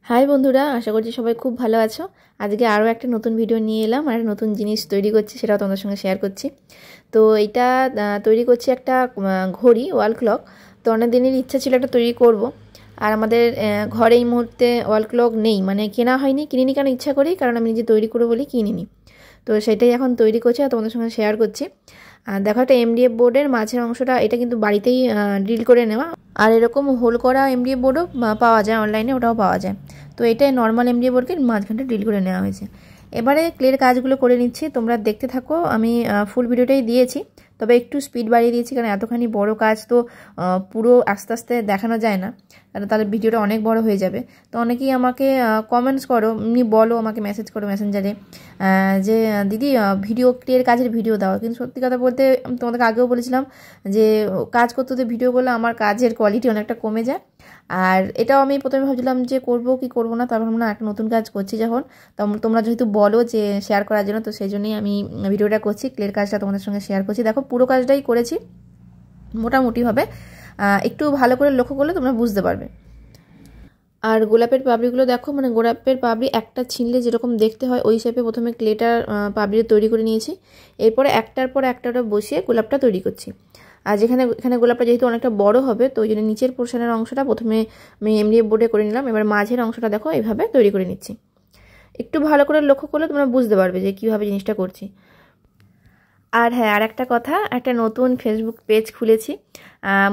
High বন্ধুরা, আশা করছি সবাই খুব ভালো আছো। আজকে আরও একটা নতুন ভিডিও নিয়ে এলাম আর নতুন জিনিস তৈরি করছি, সেটাও তোমাদের সঙ্গে শেয়ার করছি। তো এটা তৈরি করছি একটা ঘড়ি, ওয়াল ক্লক। তো অনেক দিনের ইচ্ছা ছিল একটা তৈরি করব। আর আমাদের ঘরে এই মুহূর্তে ওয়াল ক্লক নেই, মানে কেনা হয়নি, কিনিনি কেন ইচ্ছা করি, কারণ আমি নিজে তৈরি করবো বলি কিনিনি। তো সেটাই এখন তৈরি করছি আর তোমাদের সঙ্গে শেয়ার করছি। দেখো, একটা এমডিএফ বোর্ডের মাঝের অংশটা এটা কিন্তু বাড়িতেই ড্রিল করে নেওয়া। আর এরকম হোল করা এমডিএফ বোর্ডও পাওয়া যায় অনলাইনে, ওটাও পাওয়া যায়। তো এটাই নর্মাল এমডিএফ বোর্ডকে মাঝখানটা ড্রিল করে নেওয়া হয়েছে। এবারে ক্লের কাজগুলো করে নিচ্ছি, তোমরা দেখতে থাকো। আমি ফুল ভিডিওটাই দিয়েছি, তবে একটু স্পিড বাড়িয়ে দিয়েছি, কারণ এতখানি বড় কাজ তো পুরো আস্তে আস্তে দেখানো যায় না, কারণ তাহলে ভিডিওটা অনেক বড় হয়ে যাবে। তো অনেকেই আমাকে কমেন্টস করো, এমনি বলো, আমাকে মেসেজ করো মেসেঞ্জারে যে দিদি ভিডিও ক্লের কাজের ভিডিও দাও। কিন্তু সত্যি কথা বলতে তোমাদেরকে আগেও বলেছিলাম যে কাজ করতে তো ভিডিও করলে আমার কাজের কোয়ালিটি অনেকটা কমে যায়। আর এটাও আমি প্রথমে ভাবছিলাম যে করবো কি করবো না, তারপর না একটা নতুন কাজ করছি যখন, তোমরা যেহেতু বলো যে শেয়ার করার জন্য, তো সেই জন্যই আমি ভিডিওটা করছি, ক্লের কাজটা তোমাদের সঙ্গে শেয়ার করছি। দেখো, পুরো কাজটাই করেছি মোটামুটিভাবে, একটু ভালো করে লক্ষ্য করলে তোমরা বুঝতে পারবে। আর গোলাপের পাপড়িগুলো দেখো, মানে গোলাপের পাপড়ি একটা ছিনলে যেরকম দেখতে হয় ওই শেপে প্রথমে ক্লেটার পাপড়ি তৈরি করে নিয়েছি। এরপরে একটার পর একটা বসিয়ে গোলাপটা তৈরি করছি। আর এখানে গোলাপটা যেহেতু অনেকটা বড় হবে, তো ওই জন্য নিচের পোর্শনের অংশটা প্রথমে আমি এমডিএফ বোর্ডে করে নিলাম। এবার মাঝের অংশটা দেখো এইভাবে তৈরি করে নিচ্ছি। একটু ভালো করে লক্ষ্য করলে তোমরা বুঝতে পারবে যে কীভাবে জিনিসটা করছি। আর হ্যাঁ, আর একটা কথা, একটা নতুন ফেসবুক পেজ খুলেছি,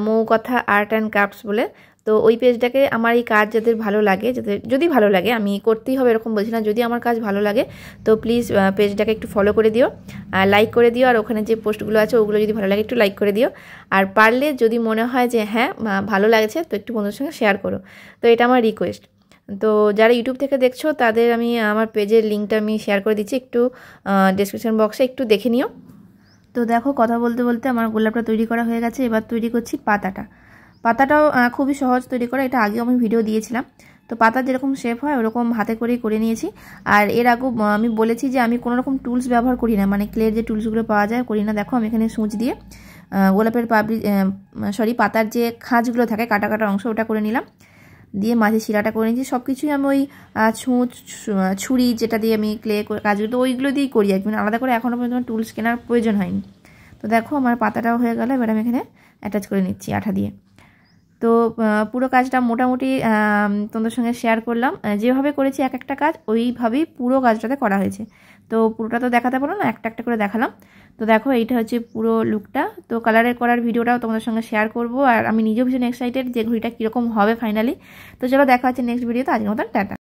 মৌ কথা আর্ট অ্যান্ড ক্রাফটস বলে। তো ওই পেজটাকে আমার এই কাজ যাদের ভালো লাগে, যদি ভালো লাগে, আমি করতেই হবে এরকম বলছি না, যদি আমার কাজ ভালো লাগে তো প্লিজ পেজটাকে একটু ফলো করে দিও, লাইক করে দিও। আর ওখানে যে পোস্টগুলো আছে ওগুলো যদি ভালো লাগে একটু লাইক করে দিও। আর পারলে যদি মনে হয় যে হ্যাঁ ভালো লাগছে, তো একটু বন্ধুদের সঙ্গে শেয়ার করো। তো এটা আমার রিকোয়েস্ট। তো যারা ইউটিউব থেকে দেখছো তাদের আমি আমার পেজের লিঙ্কটা আমি শেয়ার করে দিচ্ছি, একটু ডেসক্রিপশন বক্সে একটু দেখে নিও। তো দেখো, কথা বলতে বলতে আমার গোলাপটা তৈরি করা হয়ে গেছে। এবার তৈরি করছি পাতাটাও খুবই সহজ তৈরি করা, এটা আগেও আমি ভিডিও দিয়েছিলাম। তো পাতা যেরকম শেপ হয় ওরকম হাতে করেই করে নিয়েছি। আর এর আগেও আমি বলেছি যে আমি কোনো রকম টুলস ব্যবহার করি না, মানে ক্লের যে টুলসগুলো পাওয়া যায় করি না। দেখো, আমি এখানে সূচ দিয়ে গোলাপের পাতার যে খাঁজগুলো থাকে কাটা কাটা অংশ ওটা করে নিলাম, দিয়ে মাঝে শিরাটা করে নিয়েছি। সব কিছুই আমি ওই ছুরি যেটা দিয়ে আমি ক্লে কাজগুলো তো ওইগুলো দিয়েই করি আর কি, মানে আলাদা করে এখনও পর্যন্ত টুলস কেনার প্রয়োজন হয়নি। তো দেখো, আমার পাতাটাও হয়ে গেল। এবার আমি এখানে অ্যাটাচ করে নিচ্ছি আঠা দিয়ে। তো পুরো কাজটা মোটামুটি তোমাদের সঙ্গে শেয়ার করলাম। যেভাবে করেছি এক একটা কাজ ওইভাবেই পুরো কাজটাতে করা হয়েছে। তো পুরোটা তো দেখাতে পারো না, একটা একটা করে দেখালাম। তো দেখো, এইটা হচ্ছে পুরো লুকটা। তো কালারের করার ভিডিওটাও তোমাদের সঙ্গে শেয়ার করব। আর আমি নিজেও ভীষণ এক্সাইটেড যে ঘড়িটা কীরকম হবে ফাইনালি। তো চলো, দেখা হচ্ছে নেক্সট ভিডিওতে। আজকের মতন টাটা।